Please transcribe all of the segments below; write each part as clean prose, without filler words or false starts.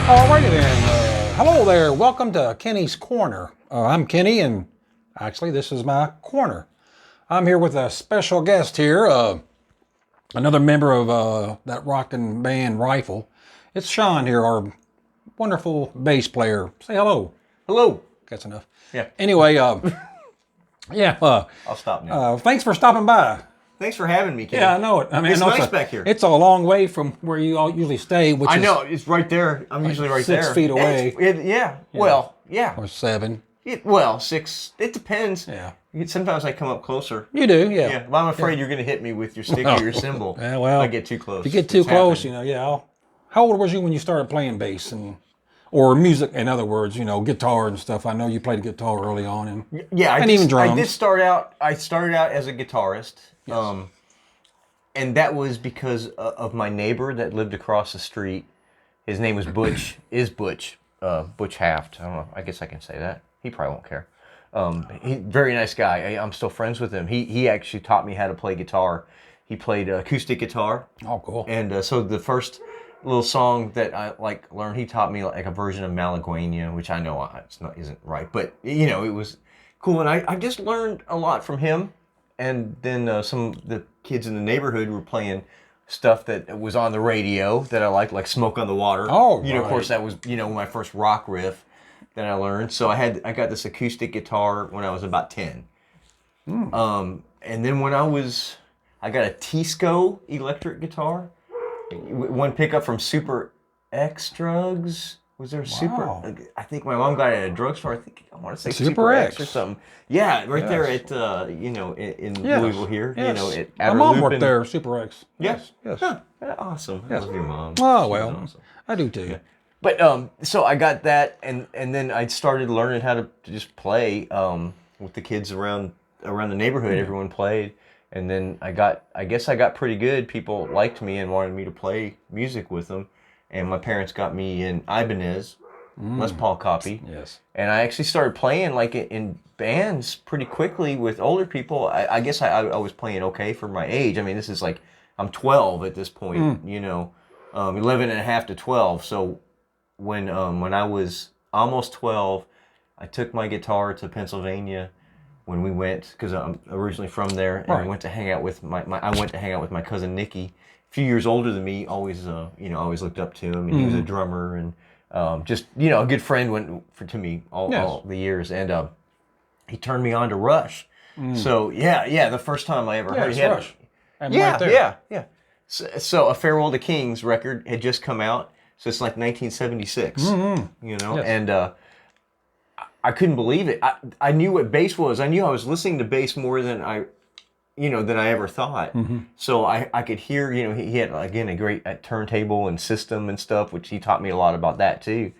Alrighty then. Hello there. Welcome to Kenny's Corner. I'm Kenny, and actually, this is my corner. I'm here with a special guest here, another member of that rockin' band Rifle. It's Sean here, our wonderful bass player. Say hello. Hello. That's enough. Yeah. Anyway, yeah. I'll stop now. Thanks for stopping by. Thanks for having me, Kenny. Yeah, I know it. I mean, it's I know nice back here. It's a long way from where you all usually stay, which I is know. It's right there. I'm usually right there. 6 feet away. Yeah. Well, yeah. or 7. 6. It depends. Yeah. Sometimes I come up closer. You do, yeah. Yeah. But I'm afraid you're going to hit me with your stick or your cymbal. Yeah, well, I get too close. If you get too close, happened. How old was you when you started playing bass or music? In other words, guitar and stuff. I know you played guitar early on, and even drums. I did start out. I started out as a guitarist. Yes. And that was because of my neighbor that lived across the street. His name was Butch. Butch Haft. I don't know. I guess I can say that. He probably won't care. Very nice guy. I'm still friends with him. He actually taught me how to play guitar. He played acoustic guitar. Oh, cool. And so the first little song that I learned, he taught me like a version of Malagueña, which I know isn't right, but it was cool. And I just learned a lot from him. And then some of the kids in the neighborhood were playing stuff that was on the radio that I liked, like "Smoke on the Water." Oh, Of course, that was my first rock riff that I learned. So I got this acoustic guitar when I was about 10. And then when I got a Tisco electric guitar, one pickup from Super X Drugs. Was there a Super? I think my mom got it at a drugstore. I want to say Super X or something. Yeah, right there at in Louisville here. Yes. At My mom worked there, Super X. Yes. Yes. Huh. Awesome. I love your mom. Oh well, Awesome. I do too. Yeah. But so I got that, and then I started learning how to just play with the kids around the neighborhood. Everyone played, and then I guess I got pretty good. People liked me and wanted me to play music with them. And my parents got me an Ibanez Les Paul copy. Yes. And I actually started playing like in bands pretty quickly with older people. I guess I was playing okay for my age. I mean, this is like, I'm 12 at this point, 11 and a half to 12. So when I was almost 12, I took my guitar to Pennsylvania when we went, because I'm originally from there, and I went to hang out with my cousin Nikki. A few years older than me, always looked up to him, and he was a drummer, and just a good friend to me all the years, and he turned me on to Rush. So the first time I ever heard Rush. Yeah. So A Farewell to Kings record had just come out, so it's like 1976, and I couldn't believe it. I knew what bass was. I knew I was listening to bass more than I ever thought. So I could hear, he had, again, a great turntable and system and stuff, which he taught me a lot about that too.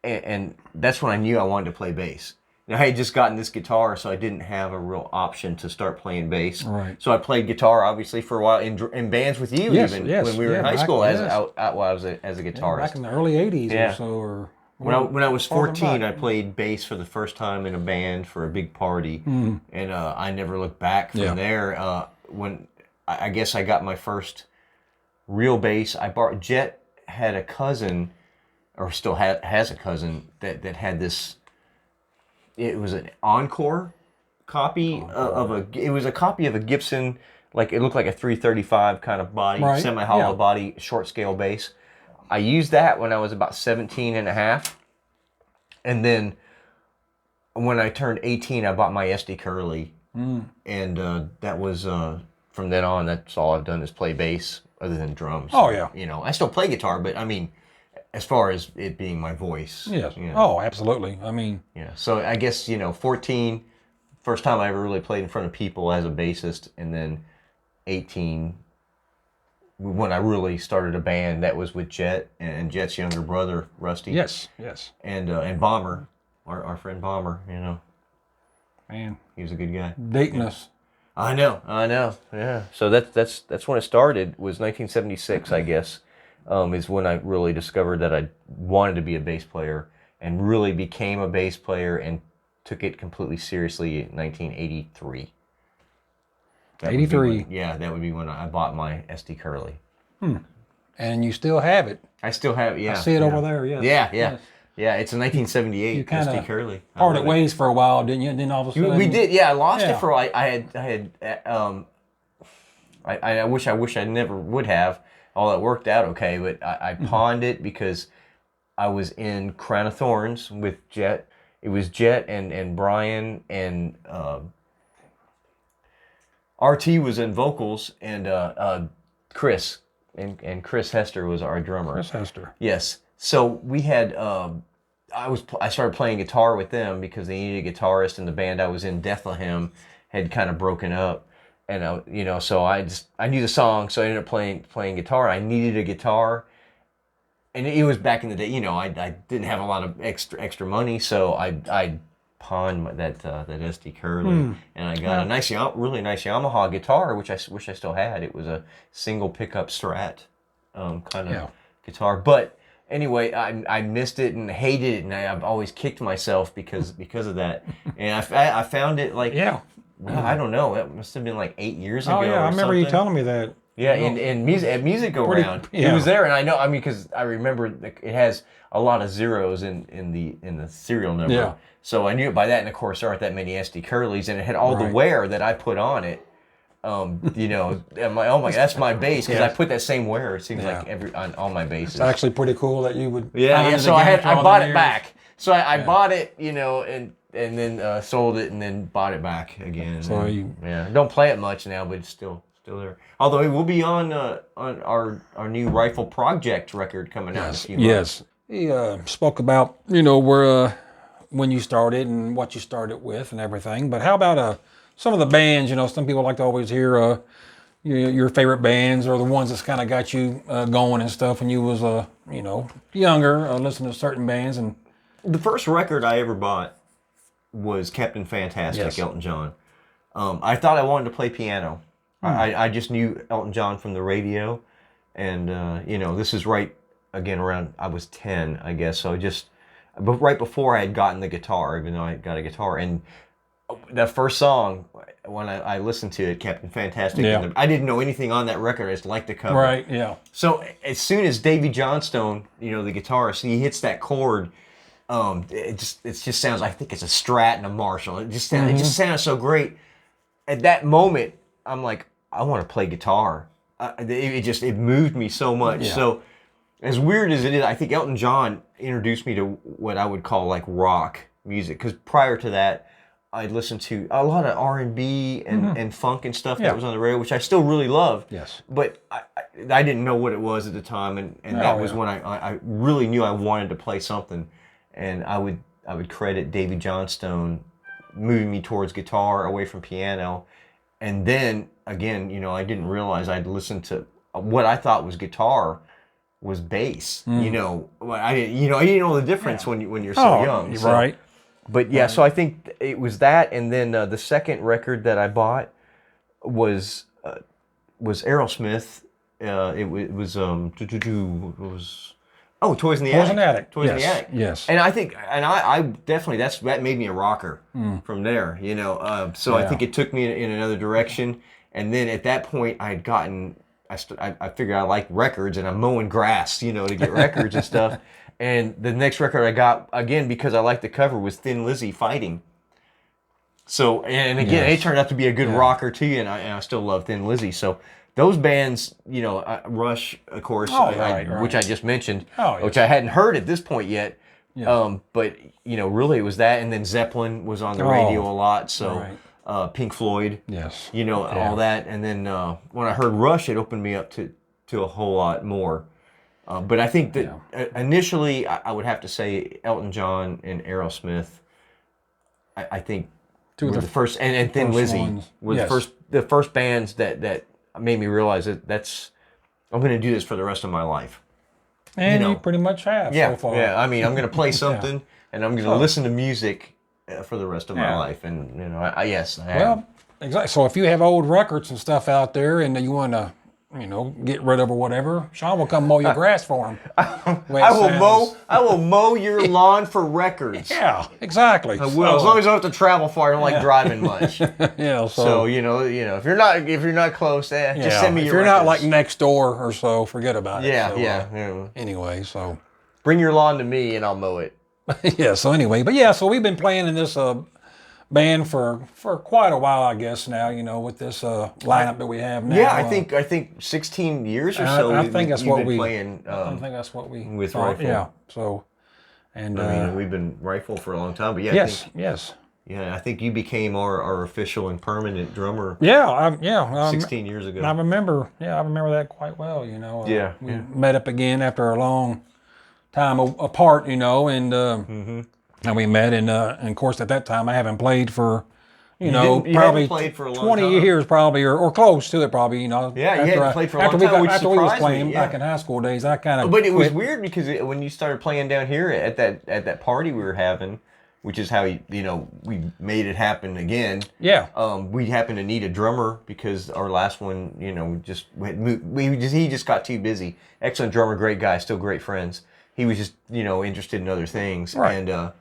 And that's when I knew I wanted to play bass. Now, I had just gotten this guitar, so I didn't have a real option to start playing bass. Right. So I played guitar, obviously, for a while in bands with you, when we were in high school as a guitarist. Back in the early 80s or so. Or when I was 14, I played bass for the first time in a band for a big party, and I never looked back from there. When I guess I got my first real bass, Jet had a cousin, or still has a cousin that had this. It was an Encore copy it was a copy of a Gibson, like it looked like a 335 kind of body, semi-hollow body, short scale bass. I used that when I was about 17 and a half. And then when I turned 18, I bought my SD Curly. And that was, from then on, that's all I've done is play bass other than drums. Oh, yeah. I still play guitar, but I mean, as far as it being my voice. Yes. Oh, absolutely. I mean. Yeah. So I guess, 14, first time I ever really played in front of people as a bassist. And then 18, when I really started a band, that was with Jet and Jet's younger brother, Rusty. Yes. And Bomber, our friend Bomber, Man. He was a good guy. Dating us. I know. Yeah. So that's when it started, was 1976, I guess, is when I really discovered that I wanted to be a bass player and really became a bass player and took it completely seriously in 1983. 83. That would be when I bought my SD Curly. and you still have it. I still have it, yeah. I see it over there, yes. Yeah. Yes. Yeah, it's a 1978 You kind SD of Curly. parted ways for a while, didn't you? And then all of a sudden... We did, yeah. I lost it for a while. I wish I never would have. All that worked out okay, but I pawned it because I was in Crown of Thorns with Jet. It was Jet and Brian and RT was in vocals and Chris and Chris Hester was our drummer. Chris Hester. Yes. So we had I started playing guitar with them because they needed a guitarist, and the band I was in, Bethlehem, had kind of broken up, and so I knew the song, so I ended up playing guitar. I needed a guitar, and it was back in the day. I didn't have a lot of extra money, so I pawned that SD Curly, and I got a nice, really nice Yamaha guitar, which I wish I still had. It was a single pickup Strat kind of guitar, but. Anyway, I missed it and hated it, and I've always kicked myself because of that. And I found it well, I don't know, it must have been like 8 years ago. Oh yeah, I remember you telling me that. Yeah, and music go around. It was there, and I know. Because I remember it has a lot of zeros in the serial number. Yeah. So I knew it by that, and of course there aren't that many SD Curlies, and it had all the wear that I put on it. I'm like, oh my, that's my bass, because I put that same wear. It seems like on all my basses. It's actually pretty cool that you would. Yeah. So I bought it back. So I bought it, and then sold it, and then bought it back again. So don't play it much now, but it's still there. Although it will be on our new Rifle Project record coming out in a few months. Yes. He spoke about where when you started and what you started with and everything. But how about some of the bands? Some people like to always hear your favorite bands or the ones that's kind of got you going and stuff when you was younger, listening to certain bands. And the first record I ever bought was Captain Fantastic, Elton John. I thought I wanted to play piano. I just knew Elton John from the radio, and this is right again around I was 10, I guess. So but right before I had gotten the guitar, even though I got a guitar, and that first song, when I listened to it, Captain Fantastic, I didn't know anything on that record. I just liked the cover. Right, yeah. So as soon as Davy Johnstone, the guitarist, he hits that chord, it just sounds, I think it's a Strat and a Marshall. It just sounded so great. At that moment, I'm like, I want to play guitar. It moved me so much. Yeah. So as weird as it is, I think Elton John introduced me to what I would call like rock music, because prior to that, I listened to a lot of R&B and funk and stuff that was on the radio, which I still really love. Yes. But I didn't know what it was at the time, and that was when I really knew I wanted to play something, and I would credit Davy Johnstone moving me towards guitar away from piano, and then again, I didn't realize I'd listened to what I thought was guitar was bass. I didn't know the difference when you're so young. So. Right. But so I think it was that, and then the second record that I bought was Aerosmith. It was Toys in the Attic. Toys in the Attic. Yes. And I think, I definitely that made me a rocker from there. So I think it took me in another direction, and then at that point I had gotten. I figured I liked records, and I'm mowing grass, to get records and stuff. And the next record I got, again, because I liked the cover, was Thin Lizzy Fighting. So, and again, it turned out to be a good rocker too, and I still love Thin Lizzy. So those bands, Rush, of course, which I just mentioned, which I hadn't heard at this point yet. Yeah. But, really it was that. And then Zeppelin was on the radio a lot. So Pink Floyd, all that. And then when I heard Rush, it opened me up to a whole lot more. But I think that initially I would have to say Elton John and Aerosmith, I think were the first, and Thin Lizzy were the first bands that made me realize that I'm going to do this for the rest of my life. And you pretty much have so far. Yeah, I mean, I'm going to play something, and I'm going to listen to music for the rest of my life. And, I have. Well, exactly. So if you have old records and stuff out there and you want to get rid of or whatever, Sean will come mow your grass for him. I will mow your lawn for records. Yeah, exactly. I will, as long as I don't have to travel far. I don't like driving much. Yeah. So if you're not close, just send me your If you're records. not like next door or so, forget about it. Yeah, So, yeah. Anyway, so Bring your lawn to me and I'll mow it. yeah. So anyway, so we've been playing in this band for quite a while, I guess now. With this lineup that we have now. Yeah, I think 16 years or so. I think that's what we playing. I think that's what we with thought. Rifle. Yeah. So, and we've been Rifle for a long time, but yeah. Yes. Yeah, I think you became our official and permanent drummer. Yeah. 16 years ago. I remember that quite well. We met up again after a long time apart. And we met, and of course at that time I haven't played for, probably played for a long 20 time. years, probably or close to it, probably. Yeah, you hadn't played for a long time, which after we was surprised playing me, yeah. back in high school days, I kind of. But it was weird because when you started playing down here at that party we were having, which is how we made it happen again. Yeah. We happened to need a drummer because our last one, he just got too busy. Excellent drummer, great guy, still great friends. He was just interested in other things, right. And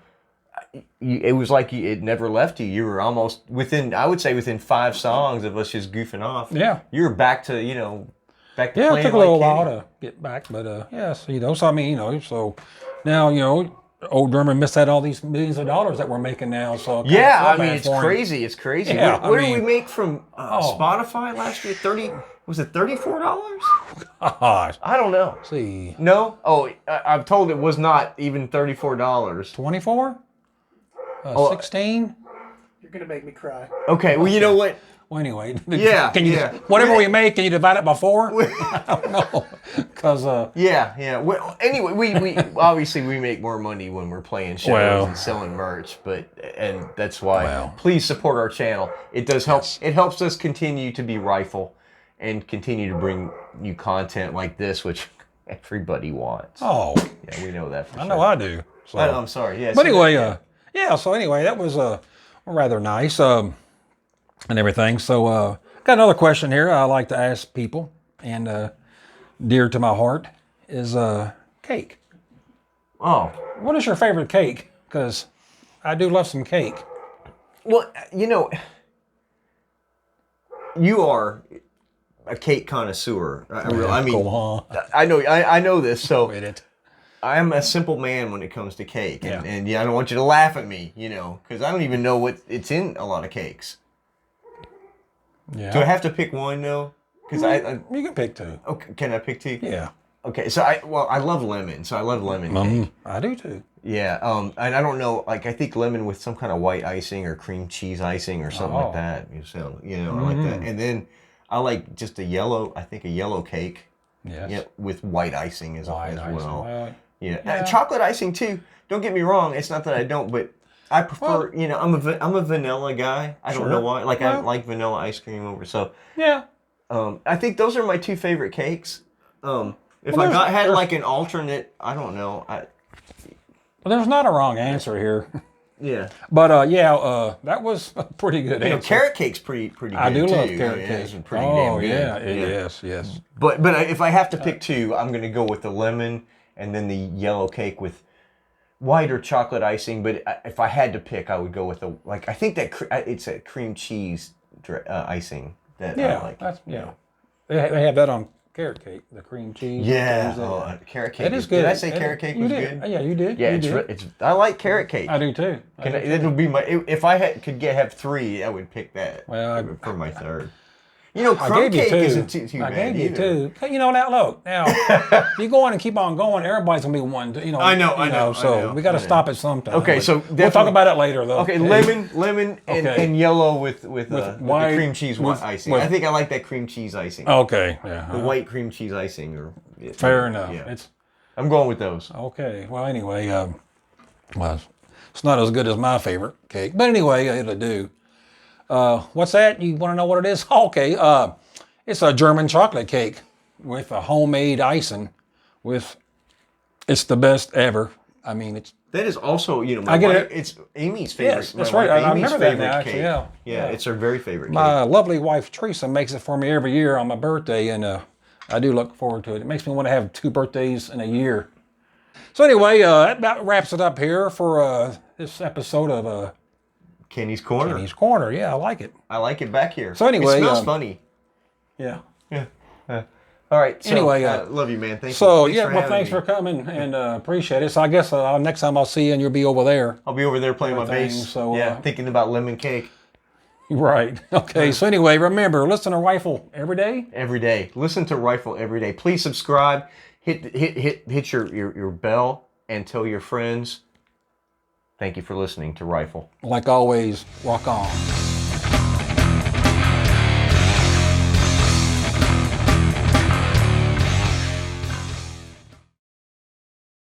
it was like it never left you. You were almost within 5 songs of us just goofing off. Yeah. You were back to back to Yeah, playing it took a little like while Kenny. to get back, but so I mean, so now old drummer missed out all these millions of dollars that we're making now. So yeah, I mean it's crazy. It's crazy. Yeah, what did we make from Spotify last year? Was it $34? Gosh, I don't know. let's see, No? Oh, I'm told it was not even $34. 24, 16. You're gonna make me cry. Okay, well, you know what? Well, anyway, Yeah, can you yeah. whatever we make, can you divide it by 4? I don't know, because Yeah. Well, anyway, we obviously we make more money when we're playing shows and selling merch, and that's why. Please support our channel. It does help. Yes. It helps us continue to be Rifle, and continue to bring you content like this, which everybody wants. oh, Yeah, we know that for I sure. know I do. So. I'm sorry. Yeah. But anyway, so anyway, that was rather nice and everything. So got another question here I like to ask people, and dear to my heart is cake. Oh. What is your favorite cake? Because I do love some cake. Well, you are a cake connoisseur. I mean, Go on. I know this, so With it. I'm a simple man when it comes to cake, Yeah. and I don't want you to laugh at me, because I don't even know what it's in a lot of cakes. Yeah. Do I have to pick one though? Because You can pick 2. okay, can I pick 2? Yeah. Okay, so I love lemon, so I love lemon cake. I do too. Yeah, and I don't know, like I think lemon with some kind of white icing or cream cheese icing or something like that. I like that. And then I like just a yellow cake. Yes. Yeah, with white icing as White icing. well. Well, Yeah, chocolate icing too. Don't get me wrong. It's not that I don't, but I prefer. I'm a vanilla guy. I don't know why. Like I like vanilla ice cream over. So yeah. I think those are my 2 favorite cakes. If had like an alternate, I don't know. Well, there's not a wrong answer here. Yeah. But that was a pretty good answer. Carrot cake's pretty good I do too. love carrot cake. It's pretty damn good. Yes. But if I have to pick 2, I'm gonna go with the lemon and then the yellow cake with white or chocolate icing. But if I had to pick, I would go with I think that it's a cream cheese icing that I like. They have that on carrot cake, the cream cheese. Yeah, carrot cake. It is good. Did I say carrot cake was good? Yeah, you did. Yeah, you it's I like carrot cake. I do too. It'll be my if I could have 3, I would pick that. Well, for my 3rd. Crumb cake isn't too bad I gave either. you 2. Now look, if you go on and keep on going, everybody's gonna be one. I know. So we got to stop it sometime. Okay, but so we'll talk about it later, though. Okay, lemon and yellow with the white cream cheese icing. I think I like that cream cheese icing. Okay, yeah. The white cream cheese icing, Fair enough. Yeah. I'm going with those. Okay. Well, anyway, it's not as good as my favorite cake, but anyway, it'll do. What's that? You want to know what it is? Okay. It's a German chocolate cake with a homemade icing. It's the best ever. I mean, that is also, it's Amy's favorite. Yes, that's right. I remember that now, actually, yeah, it's her very favorite cake. My lovely wife Teresa makes it for me every year on my birthday, and I do look forward to it. It makes me want to have 2 birthdays in a year. So anyway, that about wraps it up here for this episode of Kenny's Corner. Kenny's Corner. Yeah, I like it. I like it back here. So anyway, it smells funny. Yeah. Yeah. All right. So, Anyway, love you, man. Thank you. So Thanks yeah, for well, having thanks me. for coming and appreciate it. So I guess next time I'll see you and you'll be over there. I'll be over there playing my Everything, bass. so, yeah, thinking about lemon cake. Right. Okay. So anyway, remember, listen to Rifle every day. Every day. Listen to Rifle every day. Please subscribe. Hit your bell and tell your friends. Thank you for listening to Rifle. Like always, rock on.